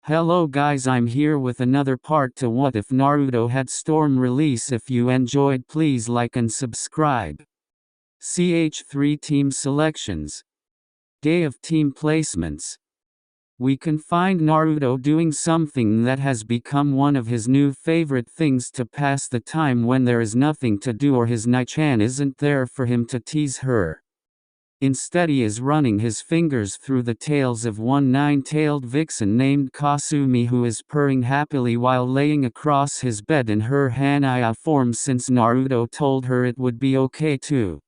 Hello guys, I'm here with another part to What If Naruto Had Storm release. If you enjoyed, please like and subscribe. CH3 Team Selections. Day of Team Placements. We can find Naruto doing something that has become one of his new favorite things to pass the time when there is nothing to do or his Nichan isn't there for him to tease her. Instead, he is running his fingers through the tails of one nine-tailed vixen named Kasumi, who is purring happily while laying across his bed in her Hanaya form, since Naruto told her it would be okay to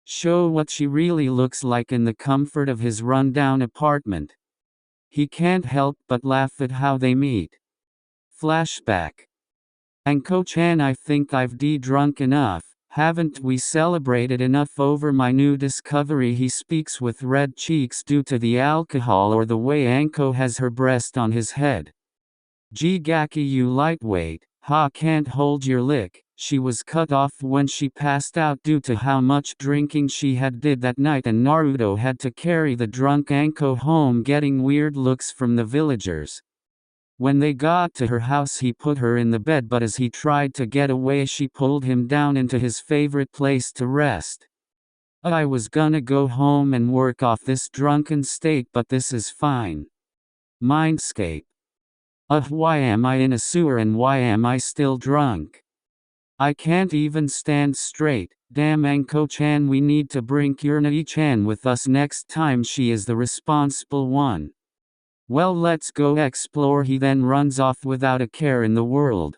show what she really looks like in the comfort of his rundown apartment. He can't help but laugh at how they meet. Flashback. Anko-chan, I think I've drunk enough. Haven't we celebrated enough over my new discovery? He speaks with red cheeks due to the alcohol or the way Anko has her breast on his head. Gaki, you lightweight, can't hold your lick. She was cut off when she passed out due to how much drinking she had did that night, and Naruto had to carry the drunk Anko home, getting weird looks from the villagers. When they got to her house, he put her in the bed, but as he tried to get away, she pulled him down into his favorite place to rest. I was gonna go home and work off this drunken state, but this is fine. Mindscape. Why am I in a sewer and why am I still drunk? I can't even stand straight. Damn, Anko-chan, we need to bring Kurenai-chan with us next time. She is the responsible one. Well, let's go explore. He then runs off without a care in the world.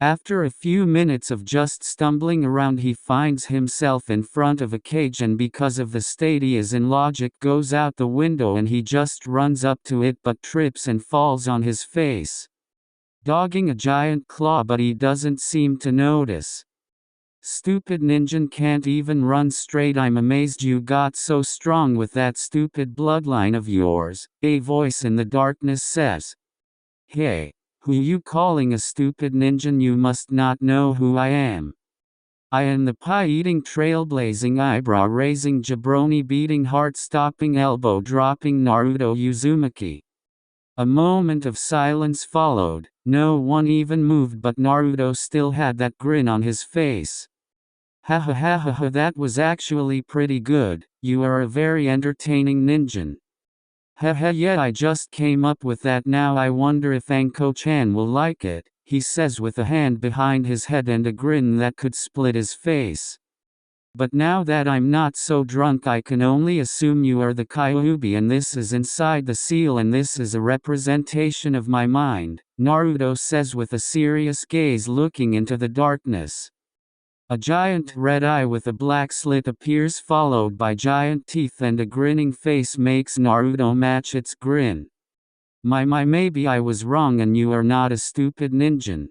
After a few minutes of just stumbling around, he finds himself in front of a cage, and because of the state he is in, logic goes out the window and he just runs up to it but trips and falls on his face, dogging a giant claw, but he doesn't seem to notice. Stupid ninja can't even run straight. I'm amazed you got so strong with that stupid bloodline of yours, a voice in the darkness says. Hey, who you calling a stupid ninja? You must not know who I am. I am the pie-eating, trailblazing, eyebrow-raising, jabroni-beating, heart-stopping, elbow-dropping Naruto Uzumaki. A moment of silence followed. No one even moved, but Naruto still had that grin on his face. Ha ha ha ha ha, that was actually pretty good. You are a very entertaining ninja. Ha ha, yeah, I just came up with that now. I wonder if Anko-chan will like it, he says with a hand behind his head and a grin that could split his face. But now that I'm not so drunk, I can only assume you are the Kyuubi, and this is inside the seal, and this is a representation of my mind, Naruto says with a serious gaze looking into the darkness. A giant red eye with a black slit appears, followed by giant teeth, and a grinning face makes Naruto match its grin. Maybe I was wrong and you are not a stupid ninja.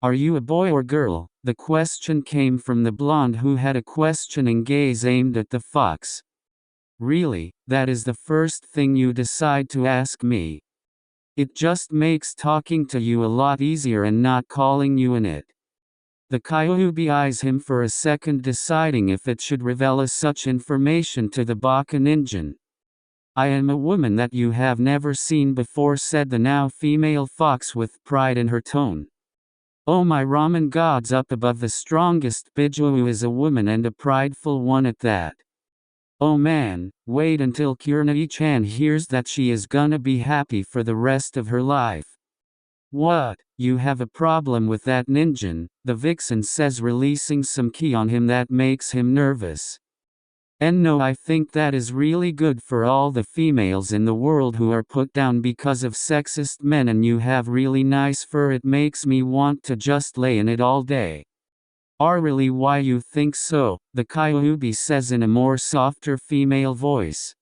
Are you a boy or girl? The question came from the blonde, who had a questioning gaze aimed at the fox. Really, that is the first thing you decide to ask me? It just makes talking to you a lot easier and not calling you an it. The Kyuubi eyes him for a second, deciding if it should reveal such information to the Baka ninja. I am a woman that you have never seen before, said the now female fox with pride in her tone. Oh my ramen gods up above, the strongest Bijou is a woman, and a prideful one at that. Oh man, wait until Kurenai-chan hears that. She is gonna be happy for the rest of her life. What, you have a problem with that ninja? The vixen says, releasing some ki on him that makes him nervous. And no, I think that is really good for all the females in the world who are put down because of sexist men, and you have really nice fur. It makes me want to just lay in it all day. Really, why you think so? The Kyuubi says in a more softer female voice.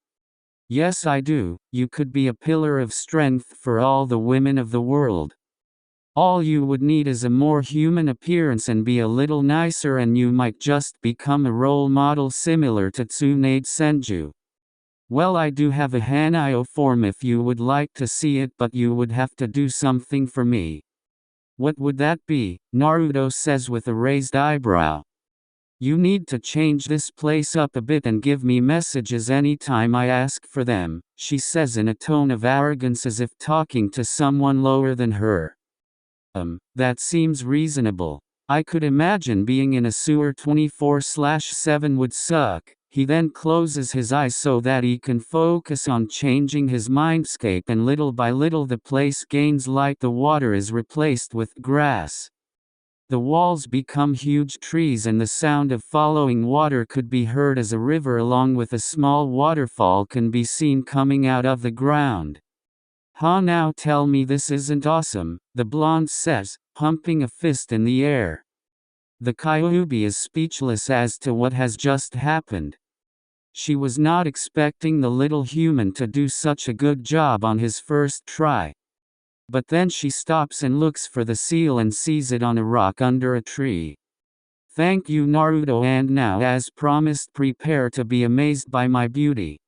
Yes, I do. You could be a pillar of strength for all the women of the world. All you would need is a more human appearance and be a little nicer, and you might just become a role model similar to Tsunade Senju. Well, I do have a Hanayo form if you would like to see it, but you would have to do something for me. What would that be? Naruto says with a raised eyebrow. You need to change this place up a bit and give me messages anytime I ask for them, she says in a tone of arrogance as if talking to someone lower than her. That seems reasonable. I could imagine being in a sewer 24/7 would suck. He then closes his eyes so that he can focus on changing his mindscape, and little by little the place gains light. The water is replaced with grass. The walls become huge trees, and the sound of following water could be heard as a river along with a small waterfall can be seen coming out of the ground. "Ha, now tell me this isn't awesome," the blonde says, pumping a fist in the air. The Kyuubi is speechless as to what has just happened. She was not expecting the little human to do such a good job on his first try. But then she stops and looks for the seal and sees it on a rock under a tree. "Thank you, Naruto, and now, as promised, prepare to be amazed by my beauty."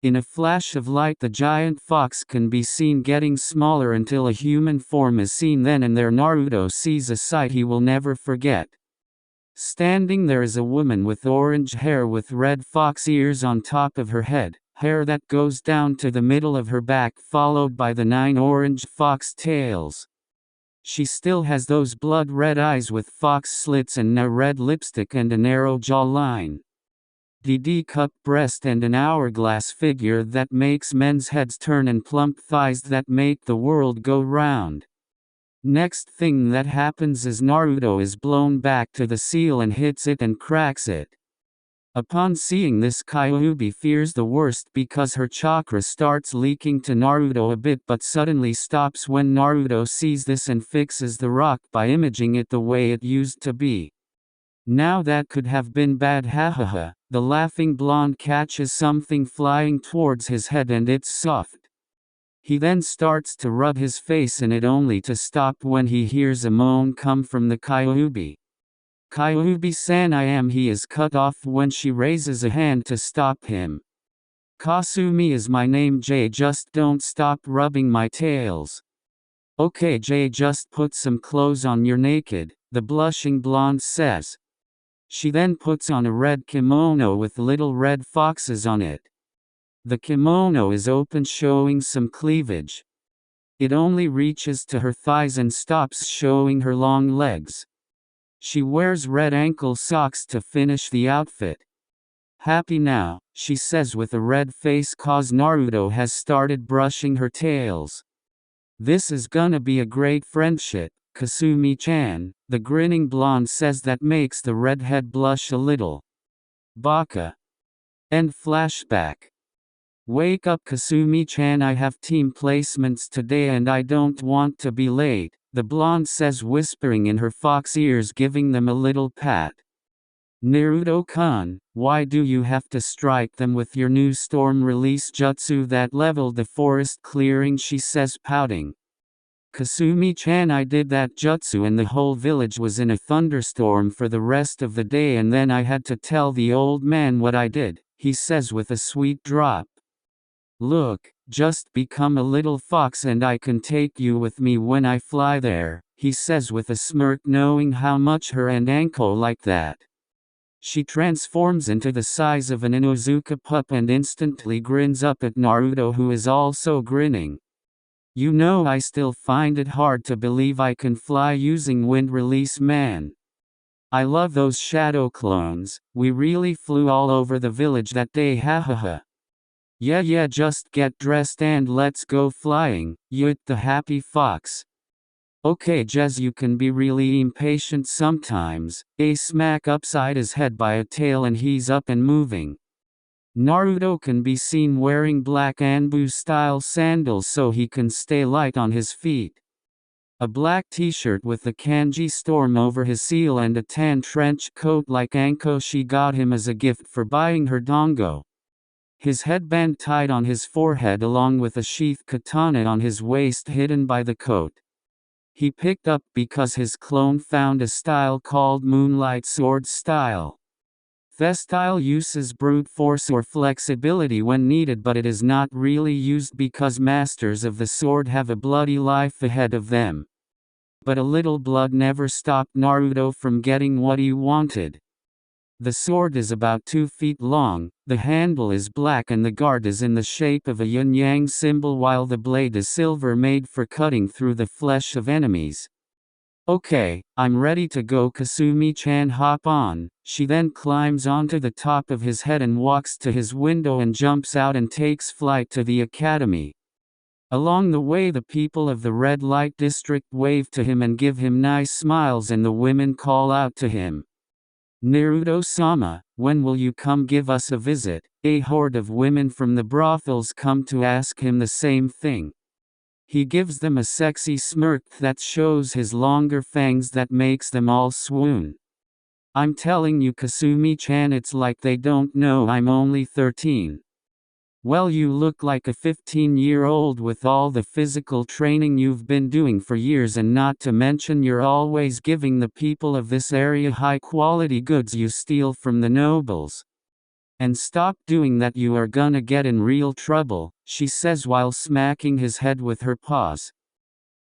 In a flash of light, the giant fox can be seen getting smaller until a human form is seen. Then and there Naruto sees a sight he will never forget. Standing there is a woman with orange hair with red fox ears on top of her head, hair that goes down to the middle of her back, followed by the 9 orange fox tails. She still has those blood-red eyes with fox slits and a red lipstick and a narrow jawline. The D-cup breast and an hourglass figure that makes men's heads turn and plump thighs that make the world go round. Next thing that happens is Naruto is blown back to the seal and hits it and cracks it. Upon seeing this, Kyuubi fears the worst because her chakra starts leaking to Naruto a bit, but suddenly stops when Naruto sees this and fixes the rock by imaging it the way it used to be. "Now that could have been bad, hahaha." The laughing blonde catches something flying towards his head and it's soft. He then starts to rub his face in it, only to stop when he hears a moan come from the Kyuubi. "Kyuubi-san, he is cut off when she raises a hand to stop him. "Kasumi is my name, Jay, just don't stop rubbing my tails." "Okay Jay, just put some clothes on, you're naked," the blushing blonde says. She then puts on a red kimono with little red foxes on it. The kimono is open, showing some cleavage. It only reaches to her thighs and stops, showing her long legs. She wears red ankle socks to finish the outfit. "Happy now," she says with a red face, cause Naruto has started brushing her tails. "This is gonna be a great friendship, Kasumi-chan," the grinning blonde says. That makes the redhead blush a little. Baka. End flashback. "Wake up Kasumi-chan, I have team placements today and I don't want to be late," the blonde says, whispering in her fox ears, giving them a little pat. "Naruto-kun, why do you have to strike them with your new storm release jutsu that leveled the forest clearing?" she says, pouting. "Kasumi-chan, I did that jutsu and the whole village was in a thunderstorm for the rest of the day, and then I had to tell the old man what I did," he says with a sweet drop. "Look, just become a little fox and I can take you with me when I fly there," he says with a smirk, knowing how much her and Anko like that. She transforms into the size of an Inozuka pup and instantly grins up at Naruto, who is also grinning. "You know, I still find it hard to believe I can fly using wind release, man. I love those shadow clones. We really flew all over the village that day, hahaha." Yeah, just get dressed and let's go flying," yet the happy fox. "Okay Jez, you can be really impatient sometimes." A smack upside his head by a tail and he's up and moving. Naruto can be seen wearing black Anbu-style sandals so he can stay light on his feet. A black t-shirt with the kanji storm over his seal and a tan trench coat like Anko she got him as a gift for buying her dango. His headband tied on his forehead along with a sheath katana on his waist hidden by the coat. He picked up because his clone found a style called Moonlight Sword style. The style uses brute force or flexibility when needed, but it is not really used because masters of the sword have a bloody life ahead of them. But a little blood never stopped Naruto from getting what he wanted. The sword is about 2 feet long, the handle is black and the guard is in the shape of a yin-yang symbol while the blade is silver made for cutting through the flesh of enemies. Okay, I'm ready to go. Kasumi-chan hop on. She then climbs onto the top of his head and walks to his window and jumps out and takes flight to the academy. Along the way the people of the red light district wave to him and give him nice smiles and the women call out to him. Naruto-sama, when will you come give us a visit? A horde of women from the brothels come to ask him the same thing. He gives them a sexy smirk that shows his longer fangs that makes them all swoon. I'm telling you Kasumi-chan, it's like they don't know I'm only 13. Well, you look like a 15-year-old with all the physical training you've been doing for years, and not to mention you're always giving the people of this area high-quality goods you steal from the nobles. And stop doing that, you are gonna get in real trouble, she says while smacking his head with her paws.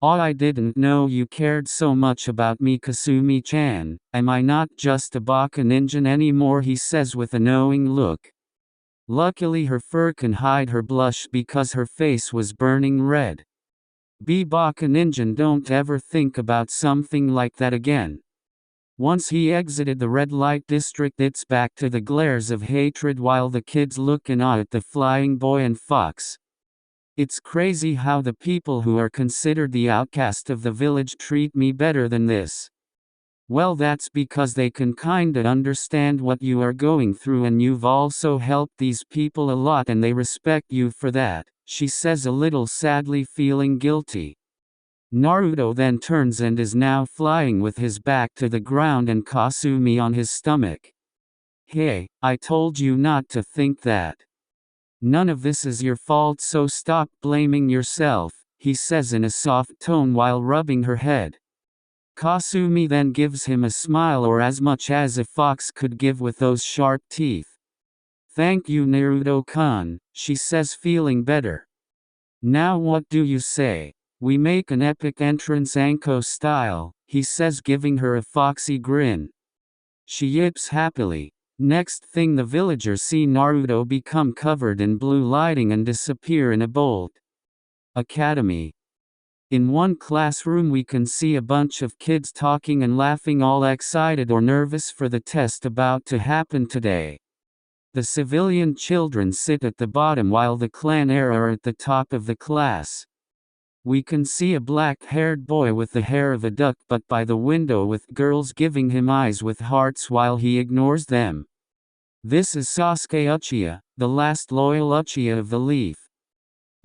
Oh, I didn't know you cared so much about me Kasumi-chan, am I not just a baka ninja anymore, he says with a knowing look. Luckily her fur can hide her blush because her face was burning red. Be baka ninja, don't ever think about something like that again. Once he exited the red light district, it's back to the glares of hatred while the kids look in awe at the flying boy and fox. It's crazy how the people who are considered the outcast of the village treat me better than this. Well, that's because they can kinda understand what you are going through, and you've also helped these people a lot and they respect you for that, she says a little sadly, feeling guilty. Naruto then turns and is now flying with his back to the ground and Kasumi on his stomach. Hey, I told you not to think that. None of this is your fault, so stop blaming yourself, he says in a soft tone while rubbing her head. Kasumi then gives him a smile, or as much as a fox could give with those sharp teeth. Thank you Naruto-kun, she says, feeling better. Now what do you say? We make an epic entrance Anko style, he says, giving her a foxy grin. She yips happily. Next thing, the villagers see Naruto become covered in blue lighting and disappear in a bolt. Academy. In one classroom we can see a bunch of kids talking and laughing, all excited or nervous for the test about to happen today. The civilian children sit at the bottom while the clan heir are at the top of the class. We can see a black-haired boy with the hair of a duck but by the window with girls giving him eyes with hearts while he ignores them. This is Sasuke Uchiha, the last loyal Uchiha of the Leaf.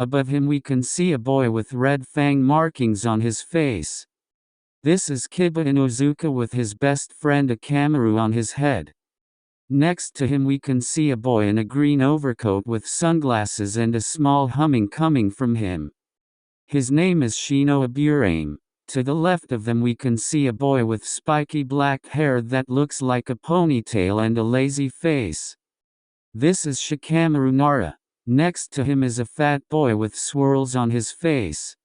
Above him we can see a boy with red fang markings on his face. This is Kiba Inuzuka with his best friend Akamaru on his head. Next to him we can see a boy in a green overcoat with sunglasses and a small humming coming from him. His name is Shino Aburame. To the left of them we can see a boy with spiky black hair that looks like a ponytail and a lazy face. This is Shikamaru Nara. Next to him is a fat boy with swirls on his face.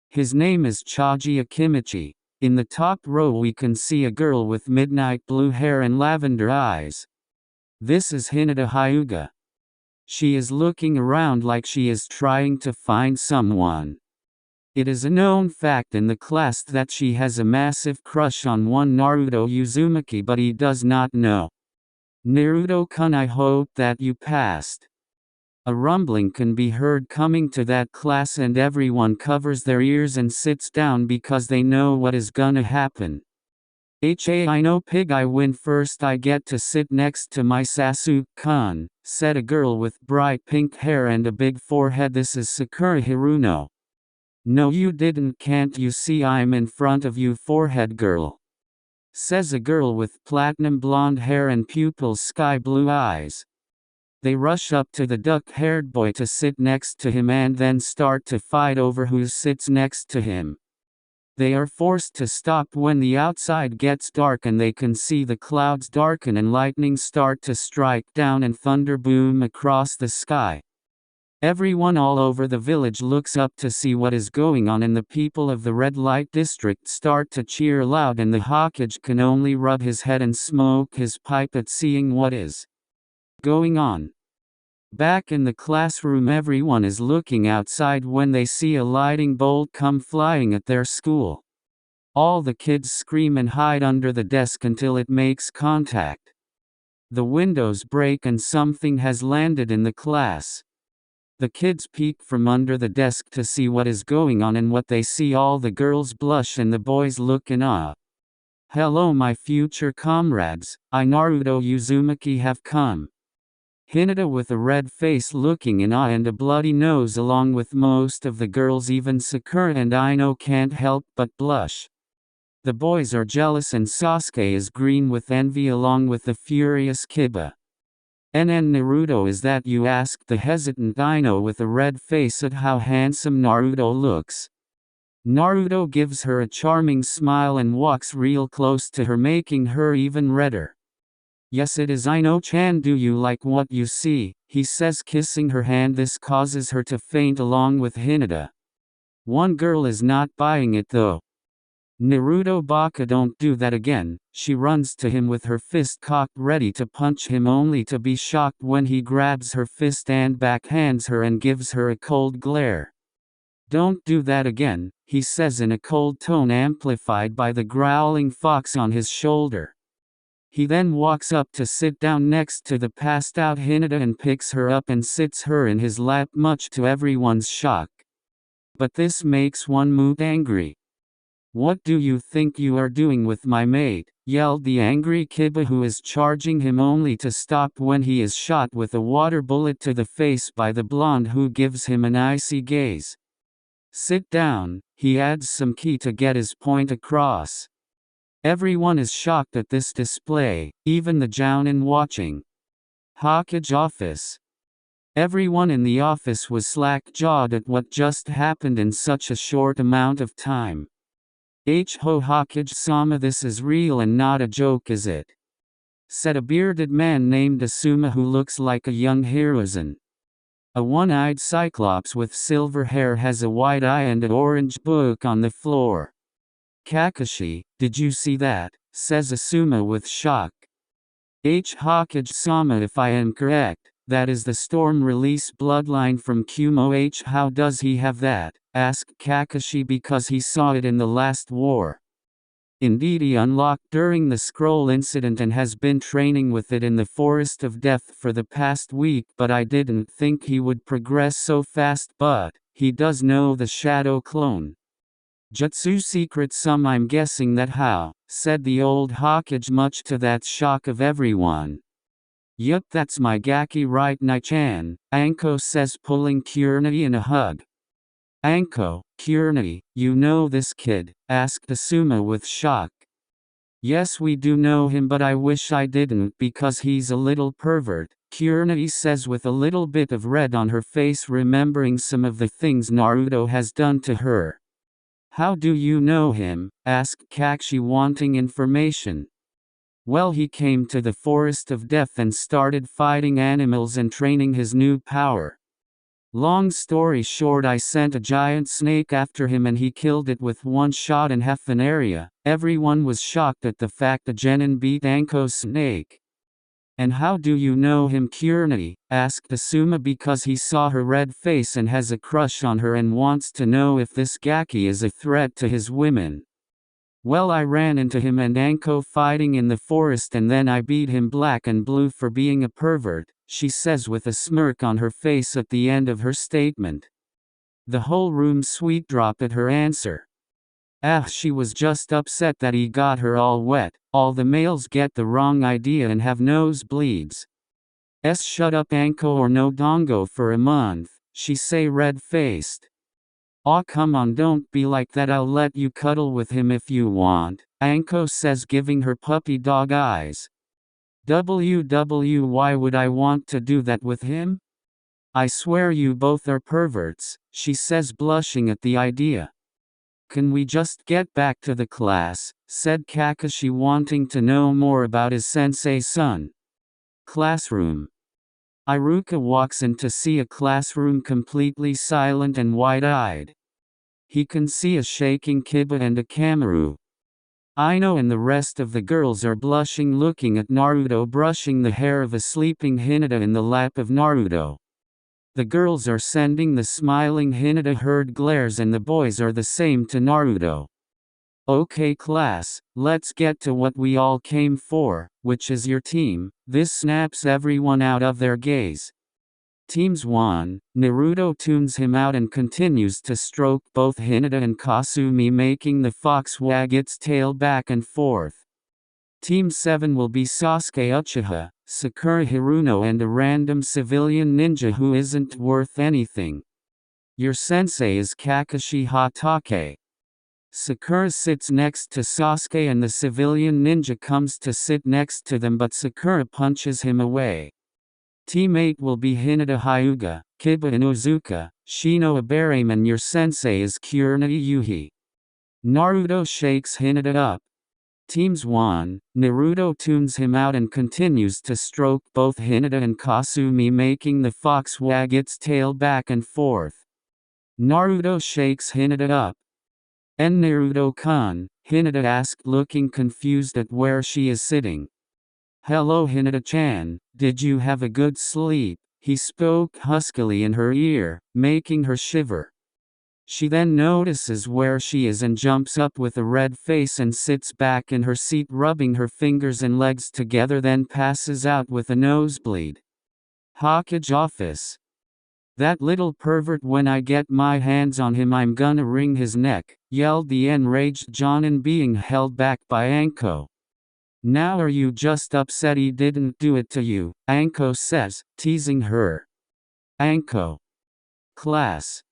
His name is Chaji Akimichi. In the top row we can see a girl with midnight blue hair and lavender eyes. This is Hinata Hyuga. She is looking around like she is trying to find someone. It is a known fact in the class that she has a massive crush on one Naruto Uzumaki, but he does not know. Naruto-kun, I hope that you passed. A rumbling can be heard coming to that class and everyone covers their ears and sits down because they know what is gonna happen. I know pig, I win first, I get to sit next to my Sasuke-kun, said a girl with bright pink hair and a big forehead. This is Sakura Hiruno. No you didn't, can't you see I'm in front of you, forehead girl, says a girl with platinum blonde hair and pupils sky blue eyes. They rush up to the duck-haired boy to sit next to him and then start to fight over who sits next to him. They are forced to stop when the outside gets dark and they can see the clouds darken and lightning start to strike down and thunder boom across the sky. Everyone all over the village looks up to see what is going on, and the people of the red light district start to cheer loud, and the Hokage can only rub his head and smoke his pipe at seeing what is going on. Back in the classroom, everyone is looking outside when they see a lightning bolt come flying at their school. All the kids scream and hide under the desk until it makes contact. The windows break and something has landed in the class. The kids peek from under the desk to see what is going on, and what they see, all the girls blush and the boys look in awe. "Hello my future comrades, I Naruto Uzumaki have come." Hinata with a red face looking in awe and a bloody nose, along with most of the girls, even Sakura and Ino can't help but blush. The boys are jealous and Sasuke is green with envy along with the furious Kiba. Naruto, is that you?" asked the hesitant Ino with a red face at how handsome Naruto looks. Naruto gives her a charming smile and walks real close to her, making her even redder. "Yes, it is Ino-chan. Do you like what you see?" he says, kissing her hand. This causes her to faint along with Hinata. One girl is not buying it though. "Naruto baka, don't do that again." She runs to him with her fist cocked ready to punch him, only to be shocked when he grabs her fist and backhands her and gives her a cold glare. "Don't do that again," he says in a cold tone amplified by the growling fox on his shoulder. He then walks up to sit down next to the passed out Hinata and picks her up and sits her in his lap, much to everyone's shock. But this makes one mood angry. "What do you think you are doing with my mate?" yelled the angry Kiba, who is charging him, only to stop when he is shot with a water bullet to the face by the blonde, who gives him an icy gaze. "Sit down," he adds some ki to get his point across. Everyone is shocked at this display, even the jounin watching. Hokage office. Everyone in the office was slack-jawed at what just happened in such a short amount of time. "Ho Hokage-sama, this is real and not a joke, is it?" said a bearded man named Asuma, who looks like a young Hiruzen. A one-eyed cyclops with silver hair has a white eye and an orange book on the floor. "Kakashi, did you see that?" says Asuma with shock. "Hokage-sama, if I am correct, that is the storm release bloodline from Kumo." "How does he have that?" asked Kakashi. "Because he saw it in the last war. Indeed, he unlocked during the scroll incident and has been training with it in the Forest of Death for the past week, but I didn't think he would progress so fast. But he does know the shadow clone jutsu secret, some I'm guessing that." "How?" said the old Hokage, much to that shock of everyone. "Yup, that's my Gaki right, Nai-chan," Anko says, pulling Kurenai in a hug. "Anko, Kurenai, you know this kid?" asked Asuma with shock. "Yes, we do know him, but I wish I didn't because he's a little pervert," Kurenai says with a little bit of red on her face, remembering some of the things Naruto has done to her. "How do you know him?" asked Kakashi, wanting information. "Well, he came to the Forest of Death and started fighting animals and training his new power. Long story short, I sent a giant snake after him and he killed it with one shot in half an area." Everyone was shocked at the fact that Genin beat Anko's snake. "And how do you know him, Kurenai?" asked Asuma, because he saw her red face and has a crush on her and wants to know if this Gaki is a threat to his women. "Well, I ran into him and Anko fighting in the forest, and then I beat him black and blue for being a pervert," she says with a smirk on her face at the end of her statement. The whole room sweet dropped at her answer. She was just upset that he got her all wet. "All the males get the wrong idea and have nosebleeds. Shut up, Anko, or no dongo for a month," she say, red-faced. "Aw, come on, don't be like that. I'll let you cuddle with him if you want," Anko says, giving her puppy dog eyes. Why would I want to do that with him? I swear you both are perverts," she says, blushing at the idea. "Can we just get back to the class?" said Kakashi, wanting to know more about his sensei-son. Classroom. Iruka walks in to see a classroom completely silent and wide-eyed. He can see a shaking Kiba and a Kamaru. Aino and the rest of the girls are blushing looking at Naruto brushing the hair of a sleeping Hinata in the lap of Naruto. The girls are sending the smiling Hinata herd glares and the boys are the same to Naruto. Okay class, let's get to what we all came for, which is your team. This snaps everyone out of their gaze. Teams 1, Naruto tunes him out and continues to stroke both Hinata and Kasumi making the fox wag its tail back and forth. Team 7 will be Sasuke Uchiha, Sakura Hiruno and a random civilian ninja who isn't worth anything. Your sensei is Kakashi Hatake. Sakura sits next to Sasuke and the civilian ninja comes to sit next to them but Sakura punches him away. Team 8 will be Hinata Hyuga, Kiba Inuzuka, Shino Ibarame and your sensei is Kurenai Yuhi. Naruto shakes Hinata up. Teams 1, Naruto tunes him out and continues to stroke both Hinata and Kasumi making the fox wag its tail back and forth. Naruto shakes Hinata up. "En Naruto-kun," Hinata asked looking confused at where she is sitting. "Hello Hinata-chan, did you have a good sleep?" He spoke huskily in her ear, making her shiver. She then notices where she is and jumps up with a red face and sits back in her seat rubbing her fingers and legs together then passes out with a nosebleed. Hokage office. "That little pervert, when I get my hands on him I'm gonna wring his neck," yelled the enraged Jonin being held back by Anko. "Now are you just upset he didn't do it to you?" Anko says, teasing her. Anko. Class.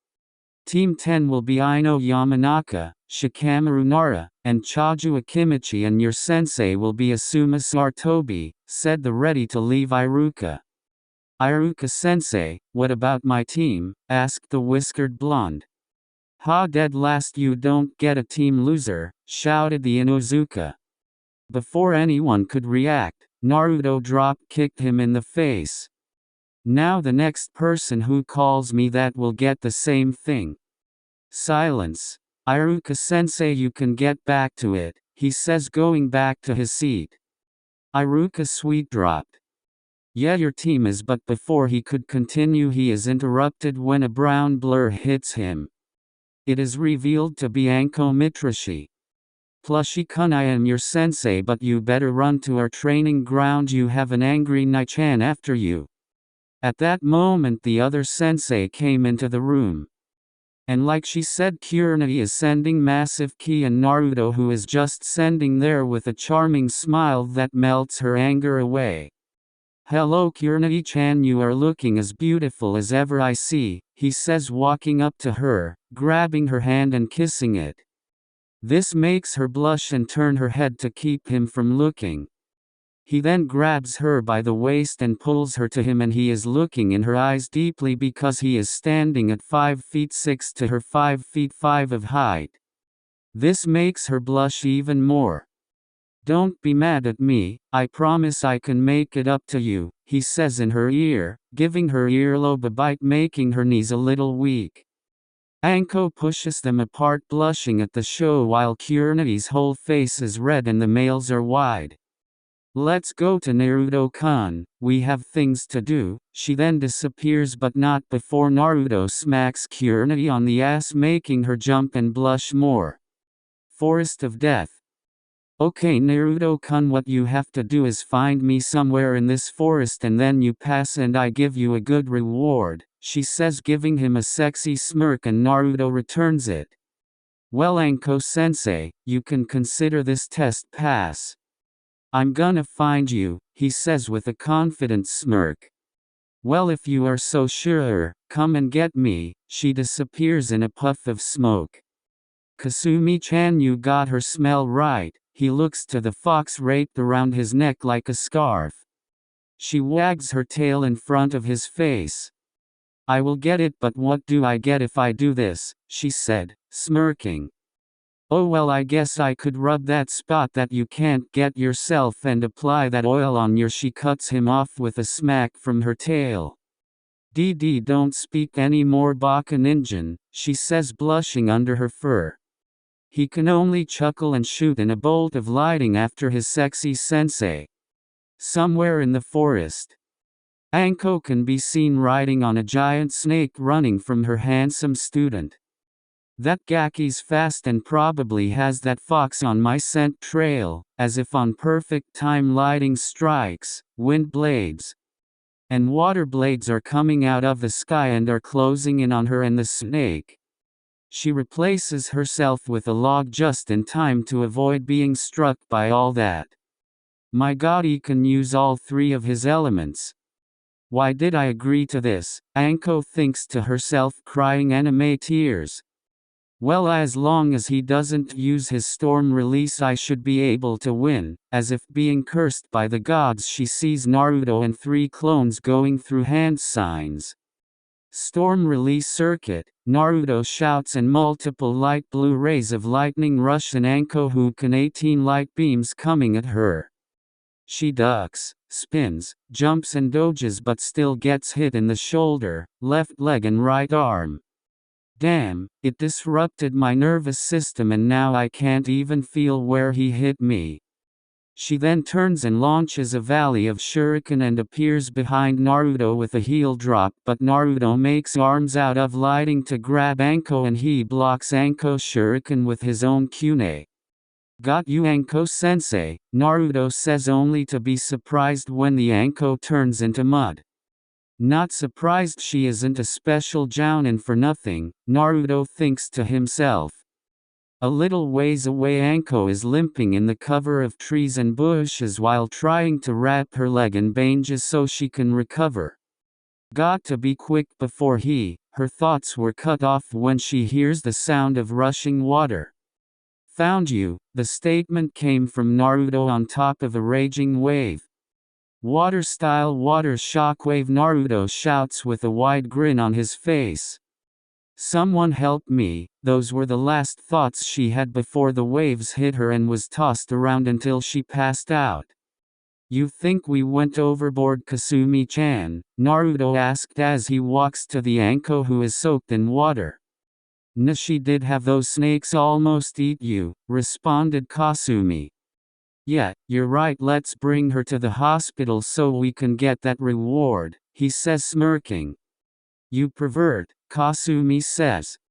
Team 10 will be Aino Yamanaka, Shikamaru Nara, and Chaju Akimichi and your sensei will be Asuma Sartobi, said the ready-to-leave Iruka. "Iruka-sensei, what about my team?" asked the whiskered blonde. "Ha, dead last, you don't get a team, loser," shouted the Inuzuka. Before anyone could react, Naruto drop-kicked him in the face. "Now the next person who calls me that will get the same thing." Silence. "Iruka-sensei, you can get back to it," he says going back to his seat. Iruka sweet-dropped. "Yeah, your team is," but before he could continue he is interrupted when a brown blur hits him. It is revealed to be Anko Mitrashi. "Plushie-kun, I am your sensei, but you better run to our training ground, you have an angry Nichan after you." At that moment the other sensei came into the room. And like she said, Kurenai is sending massive ki and Naruto who is just sending there with a charming smile that melts her anger away. "Hello Kurenai-chan, you are looking as beautiful as ever I see," he says walking up to her, grabbing her hand and kissing it. This makes her blush and turn her head to keep him from looking. He then grabs her by the waist and pulls her to him and he is looking in her eyes deeply because he is standing at 5 feet 6 to her 5 feet 5 of height. This makes her blush even more. "Don't be mad at me, I promise I can make it up to you," he says in her ear, giving her earlobe a bite making her knees a little weak. Anko pushes them apart blushing at the show while Kurenai's whole face is red and the males are wide. "Let's go to Naruto-kun, we have things to do." She then disappears but not before Naruto smacks Kurenai on the ass making her jump and blush more. Forest of Death. "Okay Naruto-kun, what you have to do is find me somewhere in this forest and then you pass and I give you a good reward," she says giving him a sexy smirk and Naruto returns it. "Well Anko-sensei, you can consider this test pass. I'm gonna find you," he says with a confident smirk. "Well if you are so sure, come and get me." She disappears in a puff of smoke. "Kasumi-chan, you got her smell right." He looks to the fox wrapped around his neck like a scarf. She wags her tail in front of his face. "I will get it, but what do I get if I do this?" she said, smirking. Oh well, I guess I could rub that spot that you can't get yourself and apply that oil on your. She cuts him off with a smack from her tail. Dee don't speak any more Baka Ninjan, she says, blushing under her fur. He can only chuckle and shoot in a bolt of lighting after his sexy sensei. Somewhere in the forest, Anko can be seen riding on a giant snake running from her handsome student. That Gaki's fast and probably has that fox on my scent trail, as if on perfect time. Lighting strikes, wind blades and water blades are coming out of the sky and are closing in on her and the snake. She replaces herself with a log just in time to avoid being struck by all that. My god, he can use all three of his elements. Why did I agree to this? Anko thinks to herself, crying anime tears. Well, as long as he doesn't use his storm release, I should be able to win. As if being cursed by the gods, she sees Naruto and 3 clones going through hand signs. Storm release circuit, Naruto shouts and multiple light blue rays of lightning rush in Anko, who can 18 light beams coming at her. She ducks, spins, jumps and dodges but still gets hit in the shoulder, left leg and right arm. Damn, it disrupted my nervous system and now I can't even feel where he hit me. She then turns and launches a volley of shuriken and appears behind Naruto with a heel drop, but Naruto makes arms out of lighting to grab Anko and he blocks Anko's shuriken with his own kyune. Got you, Anko-sensei, Naruto says, only to be surprised when the Anko turns into mud. Not surprised she isn't a special jounin for nothing, Naruto thinks to himself. A little ways away, Anko is limping in the cover of trees and bushes while trying to wrap her leg in bandages so she can recover. Got to be quick before her thoughts were cut off when she hears the sound of rushing water. Found you, the statement came from Naruto on top of a raging wave. Water style water shockwave, Naruto shouts with a wide grin on his face. Someone help me, those were the last thoughts she had before the waves hit her and was tossed around until she passed out. You think we went overboard, Kasumi-chan? Naruto asked as he walks to the Anko, who is soaked in water. Nah, she did have those snakes almost eat you, responded Kasumi. Yeah, you're right, let's bring her to the hospital so we can get that reward, he says, smirking. You pervert, Kasumi says.